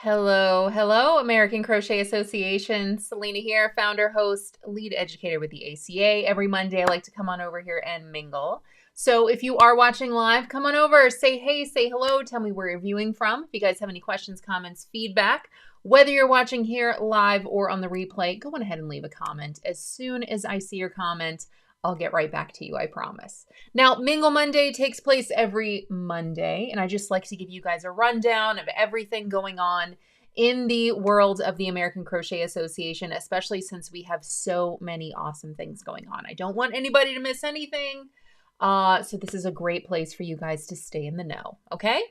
Hello, hello, American Crochet Association. Selena here, founder, host, lead educator with the ACA. Every Monday, I like to come on over here and mingle. So if you are watching live, come on over, say hey, say hello, tell me where you're viewing from. If you guys have any questions, comments, feedback, whether you're watching here live or on the replay, go on ahead and leave a comment. As soon as I see your comment, I'll get right back to you, I promise. Now, Mingle Monday takes place every Monday, and I just like to give you guys a rundown of everything going on in the world of the American Crochet Association, especially since we have so many awesome things going on. I don't want anybody to miss anything, so this is a great place for you guys to stay in the know, okay?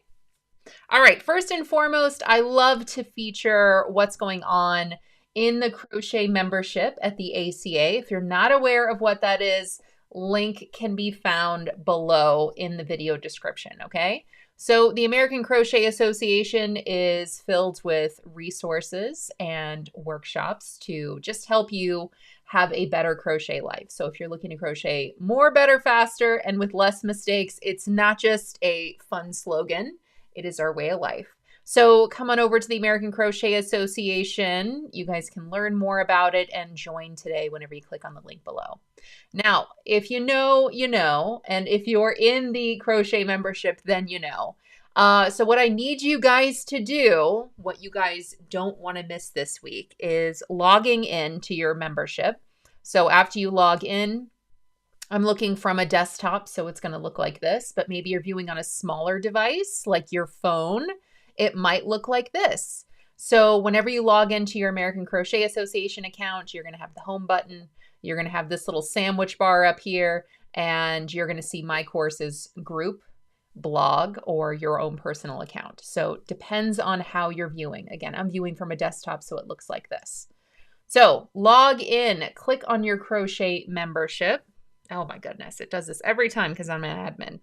All right, first and foremost, I love to feature what's going on in the crochet membership at the ACA. If you're not aware of what that is, link can be found below in the video description, okay? So the American Crochet Association is filled with resources and workshops to just help you have a better crochet life. So if you're looking to crochet more, better, faster, and with less mistakes, it's not just a fun slogan, it is our way of life. So come on over to the American Crochet Association. You guys can learn more about it and join today whenever you click on the link below. Now, if you know, you know, and if you're in the crochet membership, then you know. So what I need you guys to do, what you guys don't want to miss this week, is logging in to your membership. So after you log in, I'm looking from a desktop, so it's going to look like this, but maybe you're viewing on a smaller device like your phone. It might look like this. So whenever you log into your American Crochet Association account, you're going to have the home button. You're going to have this little sandwich bar up here, and you're going to see My Courses group, blog, or your own personal account. So it depends on how you're viewing. Again, I'm viewing from a desktop, so it looks like this. So log in, click on your crochet membership. Oh my goodness, it does this every time because I'm an admin.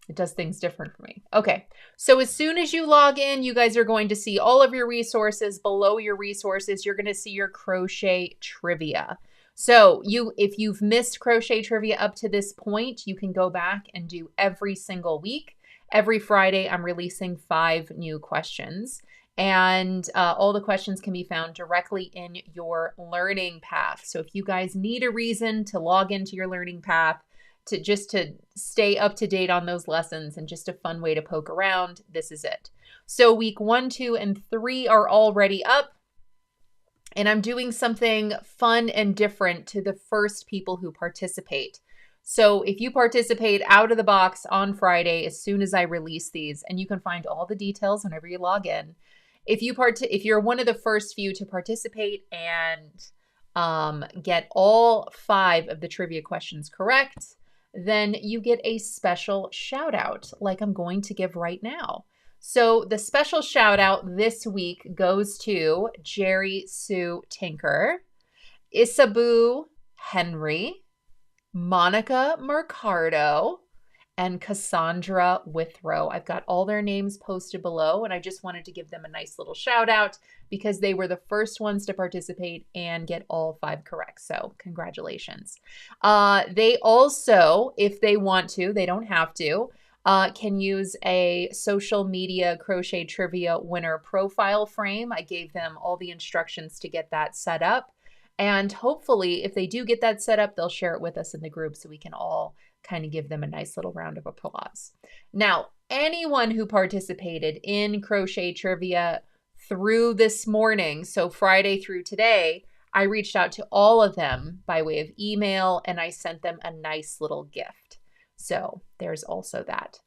It does things different for me. Okay, so as soon as you log in, you guys are going to see all of your resources. Below your resources, you're going to see your crochet trivia. So if you've missed crochet trivia up to this point, you can go back and do every single week. Every Friday, I'm releasing 5 new questions. And all the questions can be found directly in your learning path. So if you guys need a reason to log into your learning path, to stay up to date on those lessons and just a fun way to poke around, this is it. So week 1, 2, and 3 are already up. And I'm doing something fun and different to the first people who participate. So if you participate out of the box on Friday, as soon as I release these, and you can find all the details whenever you log in, if you're one of the first few to participate and get all 5 of the trivia questions correct, then you get a special shout out like I'm going to give right now. So the special shout out this week goes to Jerry Sue Tinker, Isabeau Henri, Monica Mercado, and Cassandra Withrow. I've got all their names posted below, and I just wanted to give them a nice little shout out because they were the first ones to participate and get all 5 correct. So congratulations. They also, if they want to, they don't have to, can use a social media crochet trivia winner profile frame. I gave them all the instructions to get that set up. And hopefully, if they do get that set up, they'll share it with us in the group so we can all kind of give them a nice little round of applause. Now, anyone who participated in crochet trivia through this morning, so Friday through today, I reached out to all of them by way of email and I sent them a nice little gift. So there's also that.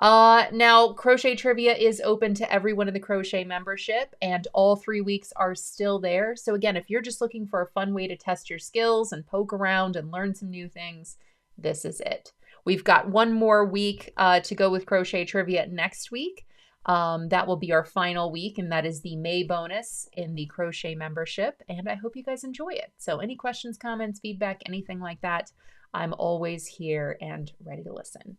Now, crochet trivia is open to everyone in the crochet membership, and all 3 weeks are still there. So again, if you're just looking for a fun way to test your skills and poke around and learn some new things, this is it. We've got 1 more week to go with crochet trivia next week. That will be our final week, and that is the May bonus in the crochet membership. And I hope you guys enjoy it. So any questions, comments, feedback, anything like that, I'm always here and ready to listen.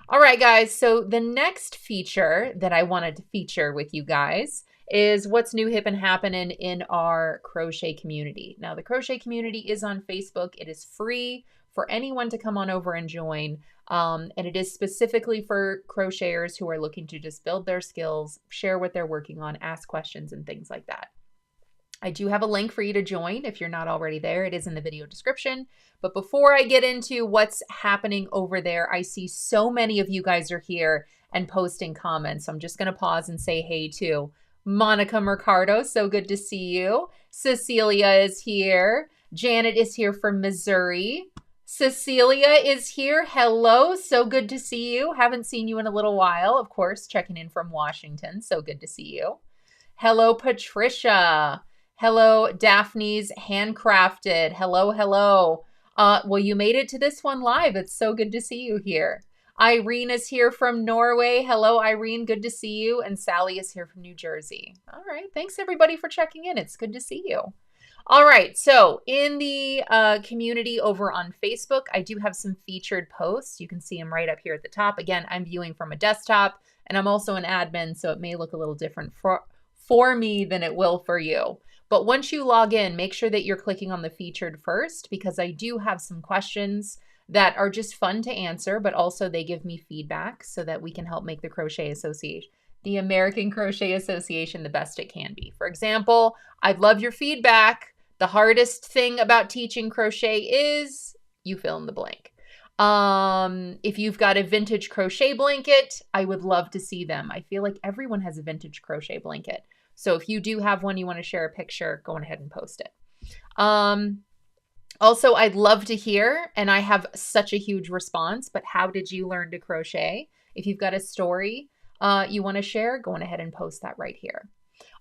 All right, guys. So the next feature that I wanted to feature with you guys is what's new, hip, and happening in our crochet community. Now, the crochet community is on Facebook. It is free for anyone to come on over and join. And it is specifically for crocheters who are looking to just build their skills, share what they're working on, ask questions and things like that. I do have a link for you to join if you're not already there. It is in the video description. But before I get into what's happening over there, I see so many of you guys are here and posting comments. So I'm just going to pause and say hey to Monica Mercado. So good to see you. Cecilia is here. Janet is here from Missouri. Cecilia is here. Hello. So good to see you. Haven't seen you in a little while. Of course, checking in from Washington. So good to see you. Hello, Patricia. Hello, Daphne's Handcrafted. Hello, hello. Well, you made it to this one live. It's so good to see you here. Irene is here from Norway. Hello, Irene. Good to see you. And Sally is here from New Jersey. All right. Thanks, everybody, for checking in. It's good to see you. All right. So in the community over on Facebook, I do have some featured posts. You can see them right up here at the top. Again, I'm viewing from a desktop, and I'm also an admin, so it may look a little different for me than it will for you. But once you log in, make sure that you're clicking on the featured first, because I do have some questions that are just fun to answer, but also they give me feedback so that we can help make the Crochet Association, the American Crochet Association, the best it can be. For example, I'd love your feedback. The hardest thing about teaching crochet is you fill in the blank. If you've got a vintage crochet blanket, I would love to see them. I feel like everyone has a vintage crochet blanket. So if you do have one, you want to share a picture, go ahead and post it. Also, I'd love to hear, and I have such a huge response, but how did you learn to crochet? If you've got a story you want to share, go on ahead and post that right here.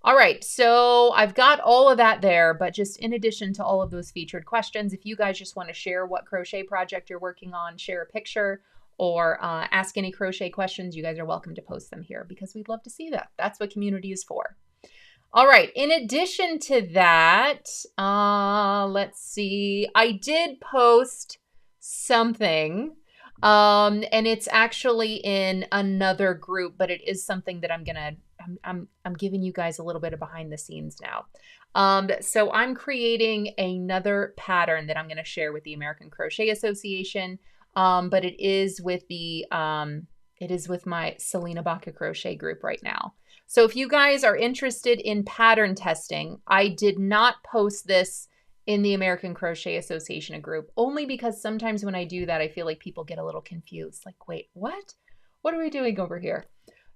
All right, so I've got all of that there, but just in addition to all of those featured questions, if you guys just want to share what crochet project you're working on, share a picture, or ask any crochet questions, you guys are welcome to post them here because we'd love to see that. That's what community is for. All right, in addition to that, let's see, I did post something, and it's actually in another group, but it is something that I'm giving you guys a little bit of behind the scenes now. So I'm creating another pattern that I'm going to share with the American Crochet Association, but it is with my Selena Baca Crochet group right now. So if you guys are interested in pattern testing, I did not post this in the American Crochet Association group, only because sometimes when I do that, I feel like people get a little confused. Like, wait, what? What are we doing over here?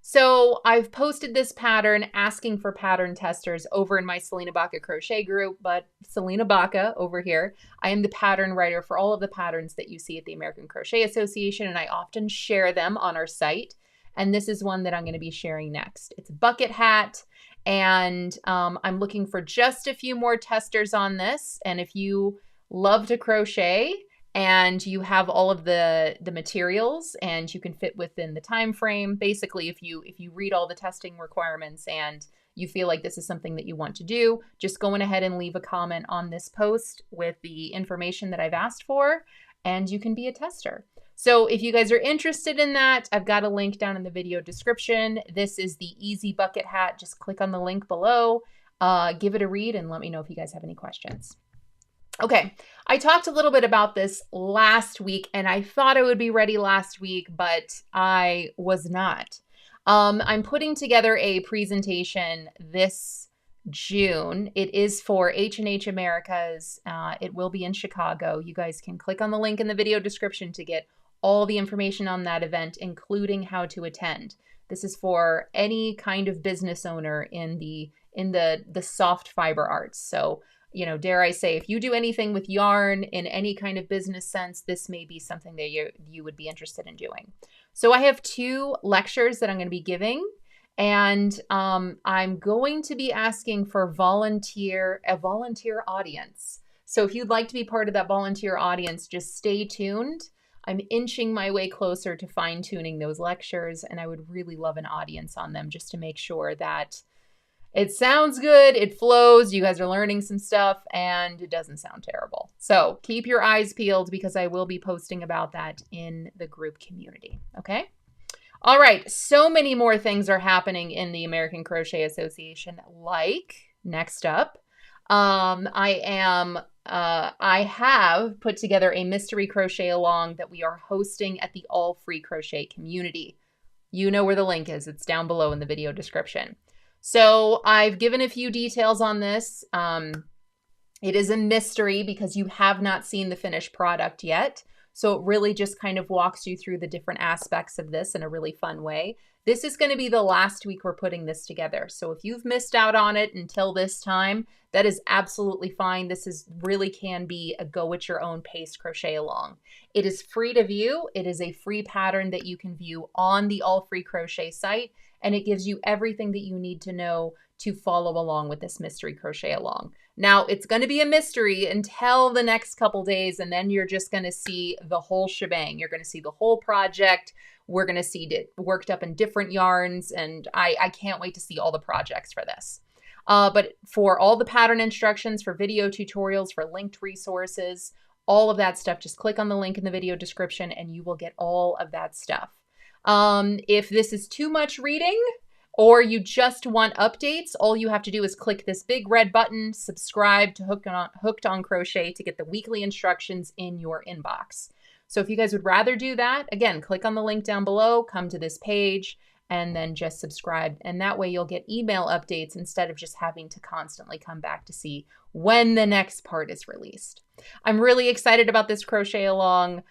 So I've posted this pattern asking for pattern testers over in my Selena Baca Crochet group, but Selena Baca over here, I am the pattern writer for all of the patterns that you see at the American Crochet Association, and I often share them on our site. And this is one that I'm going to be sharing next. It's a bucket hat, and I'm looking for just a few more testers on this. And if you love to crochet and you have all of the materials and you can fit within the time frame, basically, if you read all the testing requirements and you feel like this is something that you want to do, just go ahead and leave a comment on this post with the information that I've asked for, and you can be a tester. So if you guys are interested in that, I've got a link down in the video description. This is the Easy Bucket Hat. Just click on the link below, give it a read, and let me know if you guys have any questions. Okay, I talked a little bit about this last week, and I thought I would be ready last week, but I was not. I'm putting together a presentation this June. It is for H&H Americas. It will be in Chicago. You guys can click on the link in the video description to get all the information on that event, including how to attend. This is for any kind of business owner in the soft fiber arts. So, you know, dare I say, if you do anything with yarn in any kind of business sense, this may be something that you would be interested in doing. So I have 2 lectures that I'm going to be giving, and I'm going to be asking for a volunteer audience. So if you'd like to be part of that volunteer audience, just stay tuned. I'm inching my way closer to fine-tuning those lectures, and I would really love an audience on them just to make sure that it sounds good, it flows, you guys are learning some stuff, and it doesn't sound terrible. So keep your eyes peeled because I will be posting about that in the group community, okay? All right, so many more things are happening in the American Crochet Association, like, next up, I am I have put together a mystery crochet along that we are hosting at the All Free Crochet community. You know where the link is. It's down below in the video description. So I've given a few details on this. It is a mystery because you have not seen the finished product yet. So it really just kind of walks you through the different aspects of this in a really fun way. This is going to be the last week we're putting this together. So if you've missed out on it until this time, that is absolutely fine. This really can be a go at your own pace crochet along. It is free to view. It is a free pattern that you can view on the All Free Crochet site, and it gives you everything that you need to know to follow along with this mystery crochet along. Now, it's going to be a mystery until the next couple days, and then you're just going to see the whole shebang. You're going to see the whole project. We're going to see it worked up in different yarns, and I can't wait to see all the projects for this. But for all the pattern instructions, for video tutorials, for linked resources, all of that stuff, just click on the link in the video description and you will get all of that stuff. If this is too much reading, or you just want updates, all you have to do is click this big red button, subscribe to Hooked on Crochet to get the weekly instructions in your inbox. So if you guys would rather do that, again, click on the link down below, come to this page, and then just subscribe. And that way you'll get email updates instead of just having to constantly come back to see when the next part is released. I'm really excited about this crochet along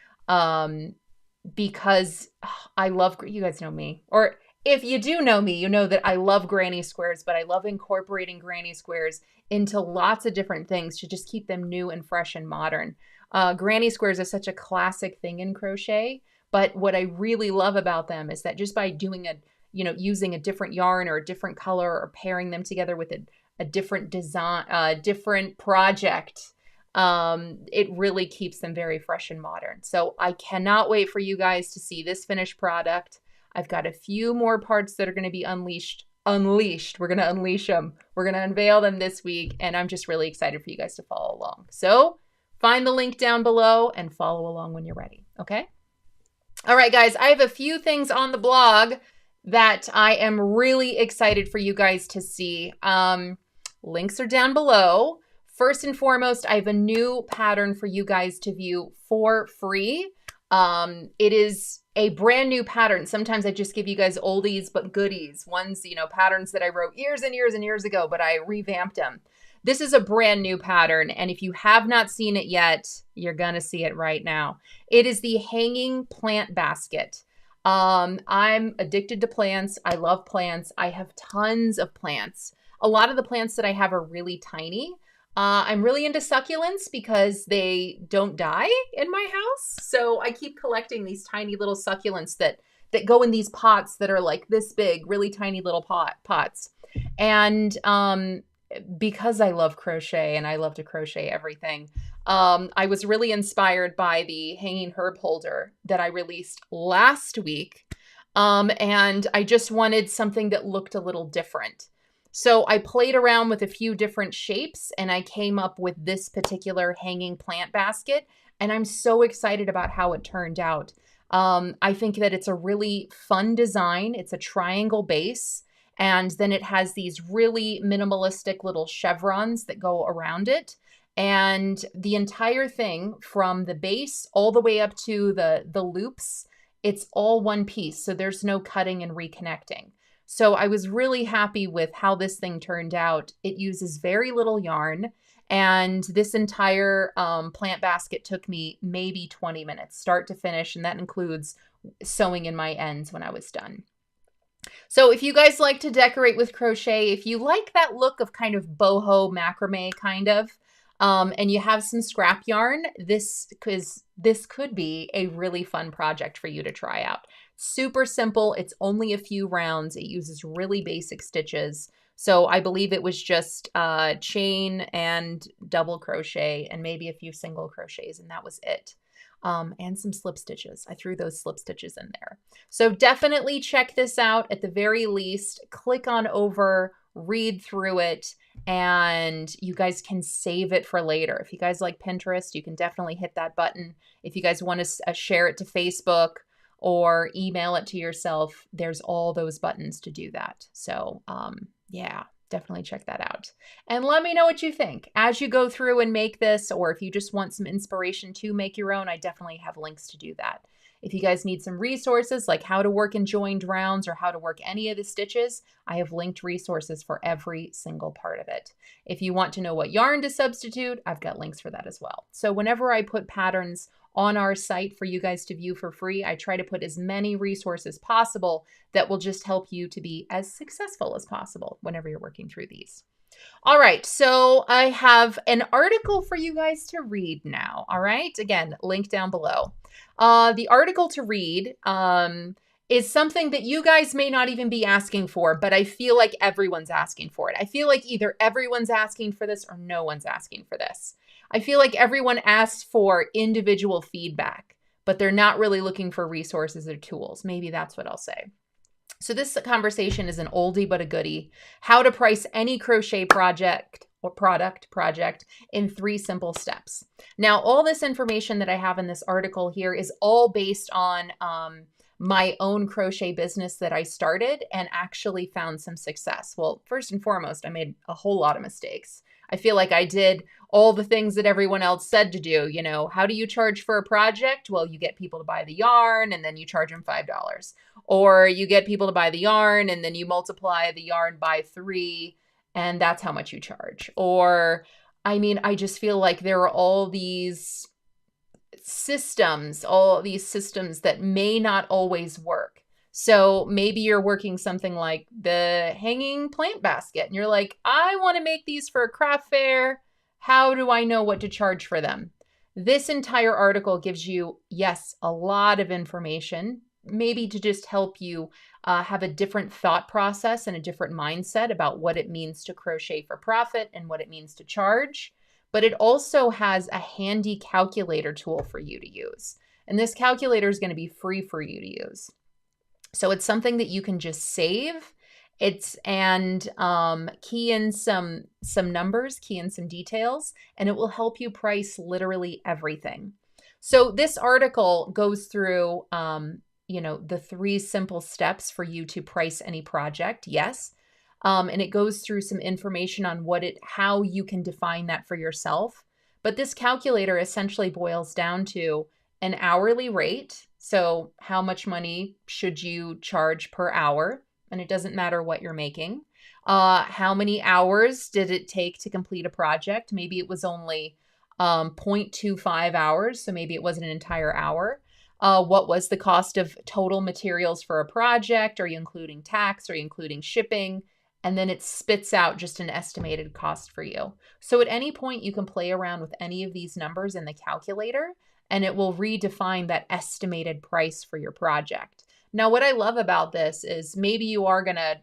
because I love, you guys know me, or if you do know me, you know that I love granny squares, but I love incorporating granny squares into lots of different things to just keep them new and fresh and modern. Granny squares are such a classic thing in crochet, but what I really love about them is that just by doing using a different yarn or a different color or pairing them together with a different design, different project, it really keeps them very fresh and modern. So I cannot wait for you guys to see this finished product. I've got a few more parts that are going to be unleashed. We're going to unleash them. We're going to unveil them this week. And I'm just really excited for you guys to follow along. So find the link down below and follow along when you're ready. Okay. All right, guys, I have a few things on the blog that I am really excited for you guys to see. Links are down below. First and foremost, I have a new pattern for you guys to view for free. It is a brand new pattern. Sometimes I just give you guys oldies but goodies. Ones, patterns that I wrote years and years and years ago, but I revamped them. This is a brand new pattern, and if you have not seen it yet, you're going to see it right now. It is the hanging plant basket. I'm addicted to plants. I love plants. I have tons of plants. A lot of the plants that I have are really tiny. I'm really into succulents because they don't die in my house. So I keep collecting these tiny little succulents that go in these pots that are like this big, really tiny little pots. And because I love crochet and I love to crochet everything, I was really inspired by the hanging herb holder that I released last week. And I just wanted something that looked a little different. So I played around with a few different shapes and I came up with this particular hanging plant basket. And I'm so excited about how it turned out. I think that it's a really fun design. It's a triangle base. And then it has these really minimalistic little chevrons that go around it. And the entire thing from the base all the way up to the loops, it's all one piece. So there's no cutting and reconnecting. So I was really happy with how this thing turned out. It uses very little yarn. And this entire plant basket took me maybe 20 minutes, start to finish. And that includes sewing in my ends when I was done. So if you guys like to decorate with crochet, if you like that look of kind of boho macrame kind of, and you have some scrap yarn, this could be a really fun project for you to try out. Super simple. It's only a few rounds. It uses really basic stitches. So I believe it was just chain and double crochet and maybe a few single crochets, and that was it. And some slip stitches. I threw those slip stitches in there. So definitely check this out. At the very least, click on over, read through it, and you guys can save it for later. If you guys like Pinterest, you can definitely hit that button. If you guys want to share it to Facebook or email it to yourself, there's all those buttons to do that. So yeah, definitely check that out. And let me know what you think. As you go through and make this, or if you just want some inspiration to make your own, I definitely have links to do that. If you guys need some resources like how to work in joined rounds or how to work any of the stitches, I have linked resources for every single part of it. If you want to know what yarn to substitute, I've got links for that as well. So whenever I put patterns on our site for you guys to view for free, I try to put as many resources possible that will just help you to be as successful as possible whenever you're working through these. All right, so I have an article for you guys to read now. All right, again, link down below. The article to read is something that you guys may not even be asking for, but I feel like everyone's asking for it. I feel like either everyone's asking for this or no one's asking for this. I feel like everyone asks for individual feedback, but they're not really looking for resources or tools. Maybe that's what I'll say. So this conversation is an oldie but a goodie. How to price any crochet project or project in 3 simple steps. Now, all this information that I have in this article here is all based on my own crochet business that I started and actually found some success. Well, first and foremost, I made a whole lot of mistakes. I feel like I did all the things that everyone else said to do. You know, how do you charge for a project? Well, you get people to buy the yarn and then you charge them $5. Or you get people to buy the yarn and then you multiply the yarn by 3 and that's how much you charge. Or, I mean, I just feel like there are all these systems that may not always work. So maybe you're working something like the hanging plant basket and you're like, I want to make these for a craft fair. How do I know what to charge for them? This entire article gives you, yes, a lot of information, maybe to just help you have a different thought process and a different mindset about what it means to crochet for profit and what it means to charge. But it also has a handy calculator tool for you to use. And this calculator is going to be free for you to use. So it's something that you can just save. Key in some numbers, key in some details, and it will help you price literally everything. So this article goes through, the 3 simple steps for you to price any project. Yes. And it goes through some information on how you can define that for yourself. But this calculator essentially boils down to an hourly rate. So how much money should you charge per hour? And it doesn't matter what you're making. How many hours did it take to complete a project? Maybe it was only 0.25 hours. So maybe it wasn't an entire hour. What was the cost of total materials for a project? Are you including tax? Are you including shipping? And then it spits out just an estimated cost for you. So at any point, you can play around with any of these numbers in the calculator, and it will redefine that estimated price for your project. Now, what I love about this is maybe you are going to,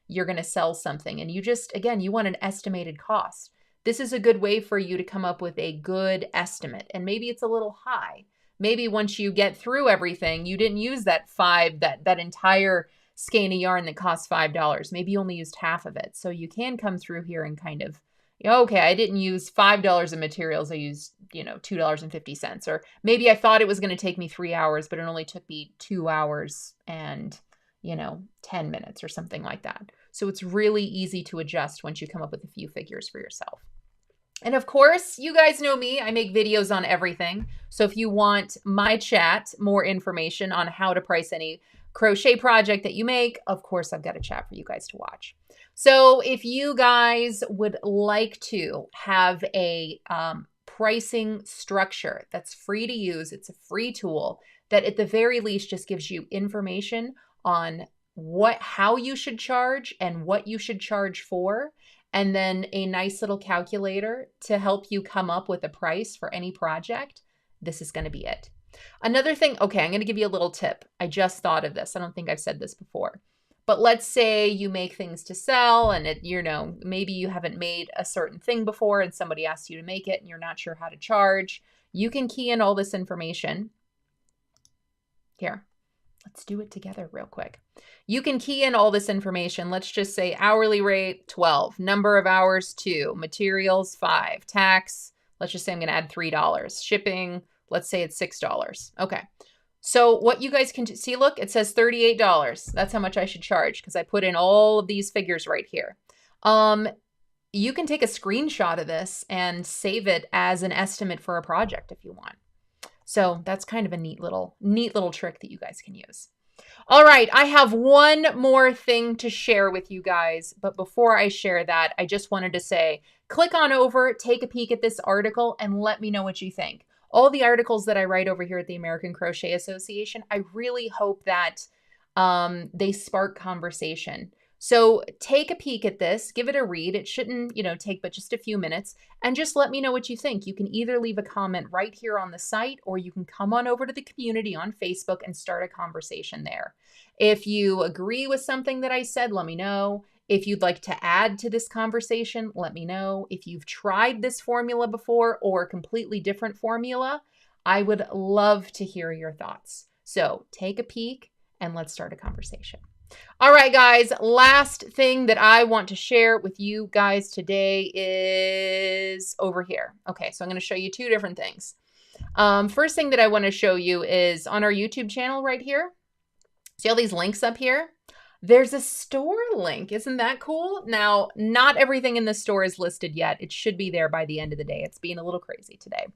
you're going to sell something and you want an estimated cost. This is a good way for you to come up with a good estimate. And maybe it's a little high. Maybe once you get through everything, you didn't use that entire skein of yarn that costs $5. Maybe you only used half of it. So you can come through here and kind of, okay, I didn't use $5 of materials. I used, $2.50. Or maybe I thought it was going to take me 3 hours, but it only took me 2 hours and, 10 minutes or something like that. So it's really easy to adjust once you come up with a few figures for yourself. And of course, you guys know me, I make videos on everything. So if you want my chat, more information on how to price any crochet project that you make, of course, I've got a chat for you guys to watch. So if you guys would like to have a pricing structure that's free to use, it's a free tool that at the very least just gives you information on how you should charge and what you should charge for, and then a nice little calculator to help you come up with a price for any project, this is going to be it. Another thing, okay, I'm going to give you a little tip. I just thought of this. I don't think I've said this before. But let's say you make things to sell and maybe you haven't made a certain thing before and somebody asks you to make it and you're not sure how to charge. You can key in all this information. Here, let's do it together real quick. You can key in all this information. Let's just say hourly rate, 12, number of hours, 2, materials, 5, tax. Let's just say I'm going to add $3, shipping. Let's say it's $6. Okay. So what you guys can see, look, it says $38. That's how much I should charge because I put in all of these figures right here. you can take a screenshot of this and save it as an estimate for a project if you want. So that's kind of a neat little trick that you guys can use. All right, I have one more thing to share with you guys, but before I share that, I just wanted to say, click on over, take a peek at this article, and let me know what you think. All the articles that I write over here at the American Crochet Association, I really hope that they spark conversation. So take a peek at this, give it a read. It shouldn't, take but just a few minutes, and just let me know what you think. You can either leave a comment right here on the site, or you can come on over to the community on Facebook and start a conversation there. If you agree with something that I said, let me know. If you'd like to add to this conversation, let me know. If you've tried this formula before or a completely different formula, I would love to hear your thoughts. So take a peek and let's start a conversation. All right, guys, last thing that I want to share with you guys today is over here. Okay, so I'm going to show you two different things. First thing that I want to show you is on our YouTube channel right here. See all these links up here? There's a store link. Isn't that cool? Now, not everything in the store is listed yet. It should be there by the end of the day. It's being a little crazy today.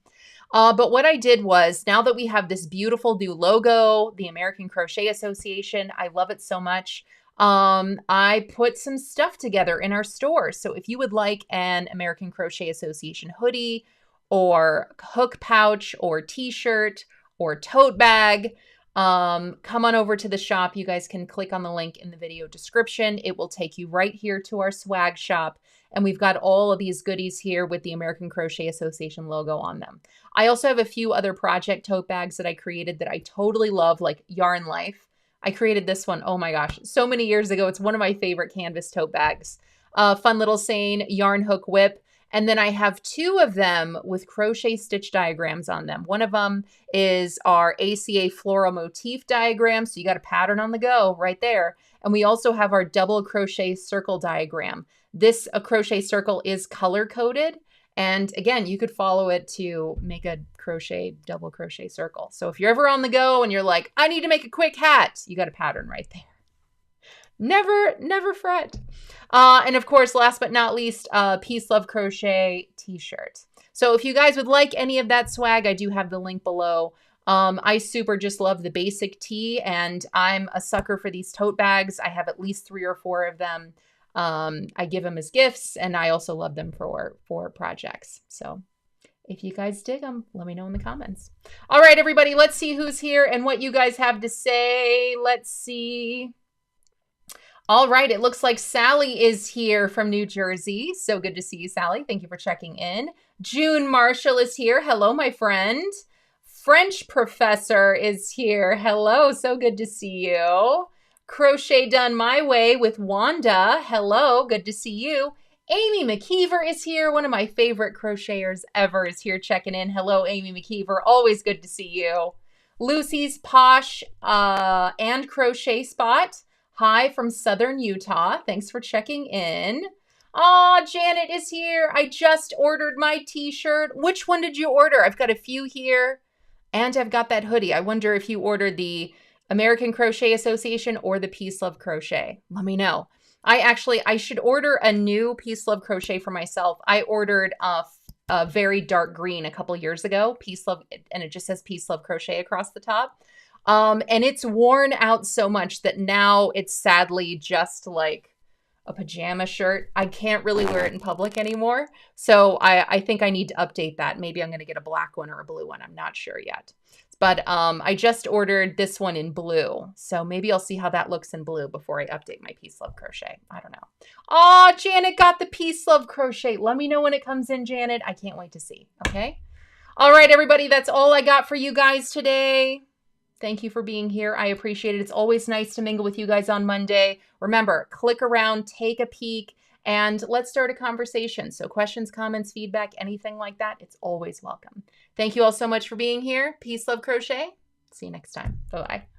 But what I did was, now that we have this beautiful new logo, the American Crochet Association, I love it so much. I put some stuff together in our store. So if you would like an American Crochet Association hoodie or hook pouch or t-shirt or tote bag, come on over to the shop. You guys can click on the link in the video description. It will take you right here to our swag shop. And we've got all of these goodies here with the American Crochet Association logo on them. I also have a few other project tote bags that I created that I totally love, like Yarn Life. I created this one, oh my gosh, so many years ago. It's one of my favorite canvas tote bags. Fun little saying, yarn hook whip. And then I have two of them with crochet stitch diagrams on them. One of them is our ACA floral motif diagram. So you got a pattern on the go right there. And we also have our double crochet circle diagram. This crochet circle is color coded. And again, you could follow it to make a double crochet circle. So if you're ever on the go and you're like, I need to make a quick hat, you got a pattern right there. Never fret. And of course, last but not least, Peace Love Crochet t-shirt. So if you guys would like any of that swag, I do have the link below. I super just love the basic tee, and I'm a sucker for these tote bags. I have at least 3 or 4 of them. I give them as gifts, and I also love them for projects. So if you guys dig them, let me know in the comments. All right, everybody, let's see who's here and what you guys have to say. Let's see. All right, it looks like Sally is here from New Jersey. So good to see you, Sally. Thank you for checking in. June Marshall is here. Hello, my friend. French Professor is here. Hello, so good to see you. Crochet Done My Way with Wanda. Hello, good to see you. Amy McKeever is here. One of my favorite crocheters ever is here checking in. Hello, Amy McKeever. Always good to see you. Lucy's Posh and Crochet Spot. Hi from Southern Utah. Thanks for checking in. Aw, Janet is here. I just ordered my t-shirt. Which one did you order? I've got a few here, and I've got that hoodie. I wonder if you ordered the American Crochet Association or the Peace Love Crochet. Let me know. I should order a new Peace Love Crochet for myself. I ordered a very dark green a couple years ago, Peace Love, and it just says Peace Love Crochet across the top. And it's worn out so much that now it's sadly just like a pajama shirt. I can't really wear it in public anymore. So I think I need to update that. Maybe I'm going to get a black one or a blue one. I'm not sure yet. But I just ordered this one in blue. So maybe I'll see how that looks in blue before I update my Peace Love Crochet. I don't know. Oh, Janet got the Peace Love Crochet. Let me know when it comes in, Janet. I can't wait to see. Okay. All right, everybody. That's all I got for you guys today. Thank you for being here. I appreciate it. It's always nice to mingle with you guys on Monday. Remember, click around, take a peek, and let's start a conversation. So questions, comments, feedback, anything like that, it's always welcome. Thank you all so much for being here. Peace, love, crochet. See you next time. Bye-bye.